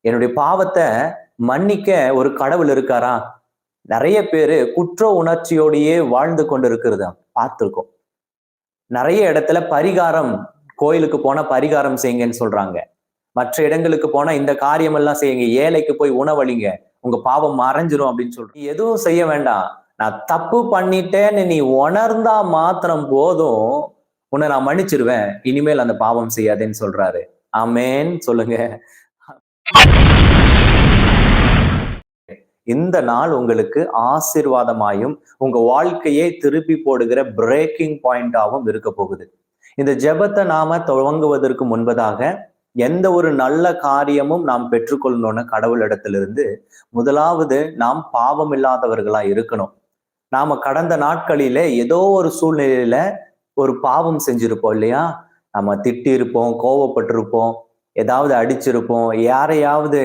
என்னுடைய பாவத்தை மன்னிக்க ஒரு கடவுள் இருக்காரா? நிறைய பேரு குற்ற உணர்ச்சியோடையே வாழ்ந்து கொண்டு இருக்கிறத பார்த்திருக்கோம். நிறைய இடத்துல பரிகாரம், கோயிலுக்கு போனா பரிகாரம் செய்யுங்கன்னு சொல்றாங்க. மற்ற இடங்களுக்கு போனா இந்த காரியம் எல்லாம் செய்யுங்க, ஏழைக்கு போய் உணவளிங்க, உங்க பாவம் மறைஞ்சிரும் அப்படின்னு சொல்றோம். எதுவும் செய்ய வேண்டாம், நான் தப்பு பண்ணிட்டேன்னு நீ உணர்ந்தா மாத்திரம் போதும், உன்னை நான் மன்னிச்சிருவேன், இனிமேல் அந்த பாவம் செய்யாதேன்னு சொல்றாரு. ஆமேன் சொல்லுங்க. இந்த நாள் உங்களுக்கு ஆசீர்வாதமாயும் உங்க வாழ்க்கையை திருப்பி போடுகிற பிரேக்கிங் பாயிண்டாவும் இருக்க போகுது. இந்த ஜெபத்தை நாம துவங்குவதற்கு முன்பதாக எந்த ஒரு நல்ல காரியமும் நாம் பெற்றுக்கொள்ளணும்னு கடவுளிடத்திலிருந்து முதலாவது நாம் பாவம் இல்லாதவர்களா இருக்கணும். நாம கடந்த நாட்களிலே ஏதோ ஒரு சூழ்நிலையில ஒரு பாவம் செஞ்சிருப்போம் இல்லையா? நம்ம திட்டி இருப்போம், கோவப்பட்டிருப்போம், ஏதாவது அடிச்சிருப்போம், யாரையாவது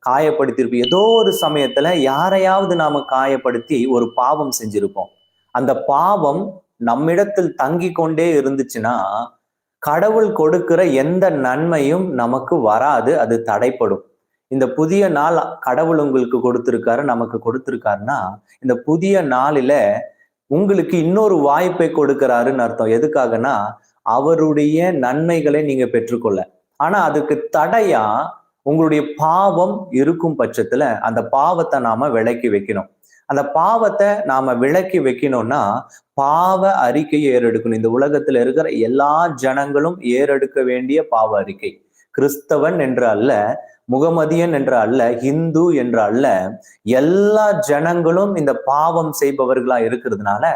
காயப்படுத்தியிருப்போம். ஏதோ ஒரு சமயத்துல யாரையாவது நாம காயப்படுத்தி ஒரு பாவம் செஞ்சிருப்போம். அந்த பாவம் நம்மிடத்தில் தங்கி கொண்டே இருந்துச்சுன்னா கடவுள் கொடுக்கிற எந்த நன்மையும் நமக்கு வராது, அது தடைப்படும். இந்த புதிய நாள் கடவுள் உங்களுக்கு கொடுத்திருக்காரு, நமக்கு கொடுத்திருக்காருன்னா இந்த புதிய நாளில உங்களுக்கு இன்னொரு வாய்ப்பை கொடுக்கிறாருன்னு அர்த்தம். எதுக்காகனா அவருடைய நன்மைகளை நீங்க பெற்றுக்கொள்ள. ஆனா அதுக்கு தடையா உங்களுடைய பாவம் இருக்கும் பட்சத்துல அந்த பாவத்தை நாம விலக்கி வைக்கணும். அந்த பாவத்தை நாம விலக்கி வைக்கணும்னா பாவ அறிக்கையை ஏறெடுக்கணும். இந்த உலகத்துல இருக்கிற எல்லா ஜனங்களும் ஏறெடுக்க வேண்டிய பாவ அறிக்கை. கிறிஸ்தவன் என்று அல்ல, முகமதியன் என்று அல்ல, ஹிந்து என்று அல்ல, எல்லா ஜனங்களும் இந்த பாவம் செய்பவர்களா இருக்கிறதுனால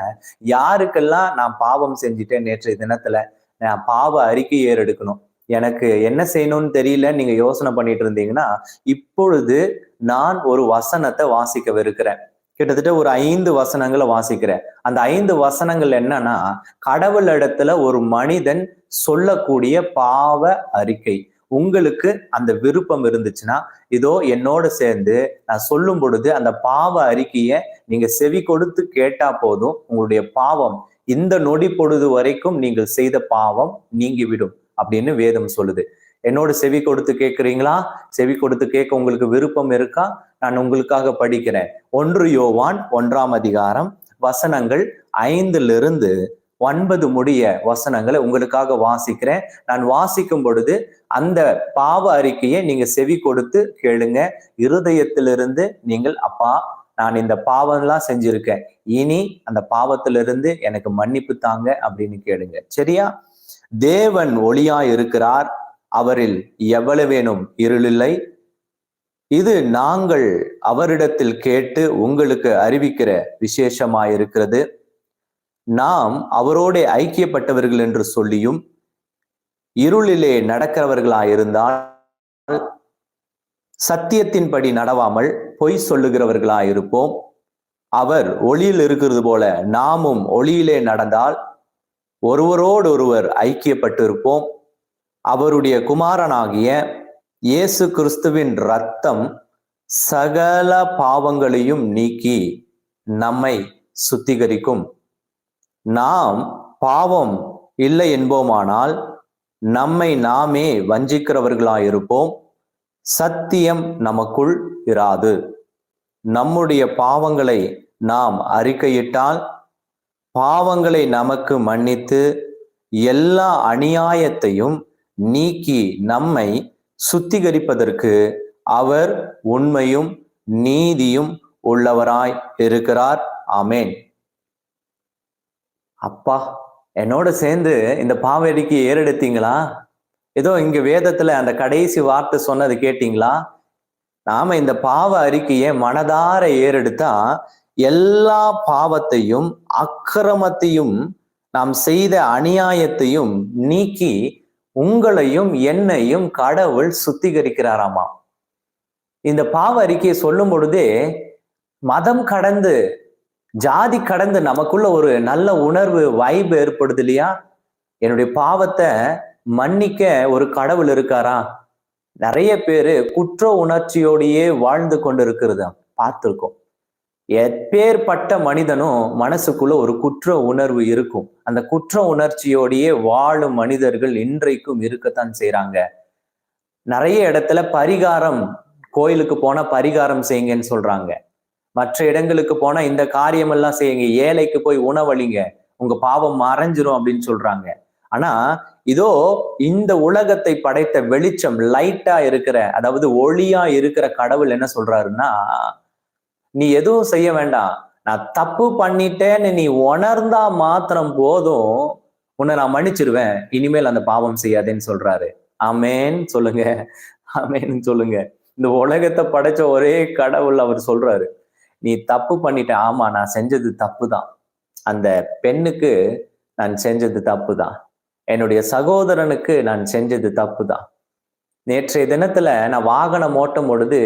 யாருக்கெல்லாம் நான் பாவம் செஞ்சுட்டேன் நேற்றைய தினத்துல நான் பாவ அறிக்கை ஏறெடுக்கணும், எனக்கு என்ன செய்யணும்னு தெரியல நீங்க யோசனை பண்ணிட்டு இருந்தீங்கன்னா இப்பொழுது நான் ஒரு வசனத்தை வாசிக்கவிருக்கிறேன். கிட்டத்தட்ட ஒரு 5 வசனங்களை வாசிக்கிறேன். அந்த 5 வசனங்கள் என்னன்னா கடவுள் இடத்துல ஒரு மனிதன் சொல்லக்கூடிய பாவ அறிக்கை. உங்களுக்கு அந்த விருப்பம் இருந்துச்சுன்னா இதோ என்னோட சேர்ந்து நான் சொல்லும் பொழுது அந்த பாவ அறிக்கையை நீங்க செவி கொடுத்து கேட்டா போதும், உங்களுடைய பாவம் இந்த நொடி பொழுது வரைக்கும் நீங்கள் செய்த பாவம் நீங்கிவிடும் அப்படின்னு வேதம் சொல்லுது. என்னோட செவி கொடுத்து கேட்கிறீங்களா? செவி கொடுத்து கேட்க உங்களுக்கு விருப்பம் இருக்கா? நான் உங்களுக்காக படிக்கிறேன். 1 யோவான் 1ஆம் அதிகாரம் வசனங்கள் 5 9 முடிய வசனங்களை உங்களுக்காக வாசிக்கிறேன். நான் வாசிக்கும் பொழுது அந்த பாவ அறிக்கையை நீங்க செவி கொடுத்து கேளுங்க. இருதயத்திலிருந்து நீங்கள் அப்பா நான் இந்த பாவம்லாம் செஞ்சிருக்கேன், இனி அந்த பாவத்திலிருந்து எனக்கு மன்னிப்பு தாங்க அப்படின்னு கேளுங்க. சரியா? தேவன் ஒளியாய் இருக்கிறார், அவரில் எவ்வளவேனும் இருளில்லை. இது நாங்கள் அவரிடத்தில் கேட்டு உங்களுக்கு அறிவிக்கிற விசேஷமாயிருக்கிறது. நாம் அவரோட ஐக்கியப்பட்டவர்கள் என்று சொல்லியும் இருளிலே நடக்கிறவர்களாயிருந்தால் சத்தியத்தின்படி நடவாமல் பொய் சொல்லுகிறவர்களாயிருப்போம். அவர் ஒளியில் இருக்கிறது போல நாமும் ஒளியிலே நடந்தால் ஒருவரோடு ஒருவர் ஐக்கியப்பட்டிருப்போம். அவருடைய குமாரனாகிய இயேசு கிறிஸ்துவின் இரத்தம் சகல பாவங்களையும் நீக்கி நம்மை சுத்திகரிக்கும். நாம் பாவம் இல்லை என்போமானால் நம்மை நாமே வஞ்சிக்கிறவர்களாயிருப்போம், சத்தியம் நமக்குள் இராது. நம்முடைய பாவங்களை நாம் அறிக்கையிட்டால் பாவங்களை நமக்கு மன்னித்து எல்லா அநியாயத்தையும் நீக்கி நம்மை சுத்திகரிப்பதற்கு அவர் உண்மையும் நீதியும் உள்ளவராய் இருக்கிறார். ஆமேன். அப்பா, என்னோட சேர்ந்து இந்த பாவ அறிக்கையை ஏறெடுத்தீங்களா? ஏதோ இங்க வேதத்துல அந்த கடைசி வார்த்தை சொன்னது கேட்டீங்களா? நாம இந்த பாவ அறிக்கையை மனதார ஏறெடுத்தா எல்லா பாவத்தையும் அக்கிரமத்தையும் நாம் செய்த அநியாயத்தையும் நீக்கி உங்களையும் என்னையும் கடவுள் சுத்திகரிக்கிறாராமா. இந்த பாவ அறிக்கையை சொல்லும் பொழுதே மதம் கடந்து ஜாதி கடந்து நமக்குள்ள ஒரு நல்ல உணர்வு வைப் ஏற்படுது இல்லையா? என்னுடைய பாவத்தை மன்னிக்க ஒரு கடவுள் இருக்காரா? நிறைய பேரு குற்ற உணர்ச்சியோடையே வாழ்ந்து கொண்டு இருக்கிறத பார்த்திருக்கோம். எப்பேற்பட்ட மனிதனும் மனசுக்குள்ள ஒரு குற்ற உணர்வு இருக்கும். அந்த குற்ற உணர்ச்சியோடையே வாழும் மனிதர்கள் இன்றைக்கும் இருக்கத்தான் செய்றாங்க. நிறைய இடத்துல பரிகாரம் கோயிலுக்கு போனா பரிகாரம் செய்யுங்கன்னு சொல்றாங்க. மற்ற இடங்களுக்கு போனா இந்த காரியம் எல்லாம் செய்யுங்க, ஏழைக்கு போய் உணவளிங்க, உங்க பாவம் மறைஞ்சிரும் அப்படின்னு சொல்றாங்க. ஆனா இதோ இந்த உலகத்தை படைத்த வெளிச்சம், லைட்டா இருக்கிற, அதாவது ஒளியா இருக்கிற கடவுள் என்ன சொல்றாருன்னா, நீ எதுவும் செய்ய வேண்டாம், நான் தப்பு பண்ணிட்டேன்னு நீ உணர்ந்தா மாத்திரம் போதும், உன்னை நான் மன்னிச்சிருவேன், இனிமேல் அந்த பாவம் செய்யாதேன்னு சொல்றாரு. ஆமேன் சொல்லுங்க, ஆமேன்னு சொல்லுங்க. இந்த உலகத்தை படைச்ச ஒரே கடவுள் அவர் சொல்றாரு, நீ தப்பு பண்ணிட்ட, ஆமா நான் செஞ்சது தப்பு தான், அந்த பெண்ணுக்கு நான் செஞ்சது தப்பு தான், என்னுடைய சகோதரனுக்கு நான் செஞ்சது தப்பு தான். நேற்றைய தினத்துல நான் வாகனம் ஓட்டும் பொழுது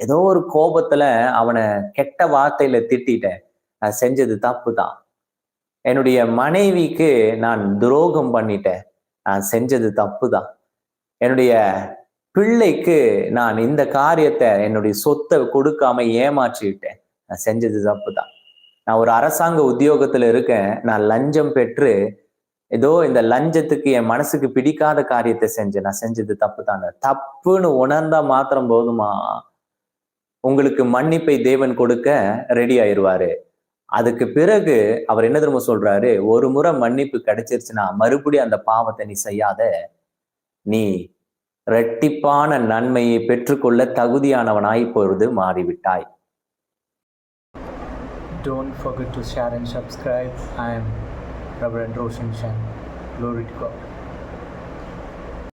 ஏதோ ஒரு கோபத்துல அவனை கெட்ட வார்த்தையில திட்டிட்டேன், நான் செஞ்சது தப்பு தான். என்னுடைய மனைவிக்கு நான் துரோகம் பண்ணிட்டேன், நான் செஞ்சது தப்பு தான். என்னுடைய பிள்ளைக்கு நான் இந்த காரியத்தை, என்னுடைய சொத்தை கொடுக்காம ஏமாற்றிட்டேன், நான் செஞ்சது தப்பு தான். நான் ஒரு அரசாங்க உத்தியோகத்துல இருக்கேன், நான் லஞ்சம் பெற்று ஏதோ இந்த லஞ்சத்துக்கு என் மனசுக்கு பிடிக்காத காரியத்தை செஞ்சேன், நான் செஞ்சது தப்பு தாங்க. தப்புன்னு உணர்ந்தா மாத்திரம் போதுமா, உங்களுக்கு மன்னிப்பை தேவன் கொடுக்க ரெடி ஆயிருவாரு. அதுக்கு பிறகு அவர் என்ன தெரியுமா சொல்றாரு, ஒரு முறை மன்னிப்பு கிடைச்சிருச்சுன்னா மறுபடியும் அந்த பாவத்தை நீ செய்யாத, நீ இரட்டிப்பான நன்மையை பெற்றுக்கொள்ள தகுதியானவனாய் இப்பொழுது மாறிவிட்டாய். Don't forget to share and subscribe. I am Reverend Roshan Chan. Glory to God.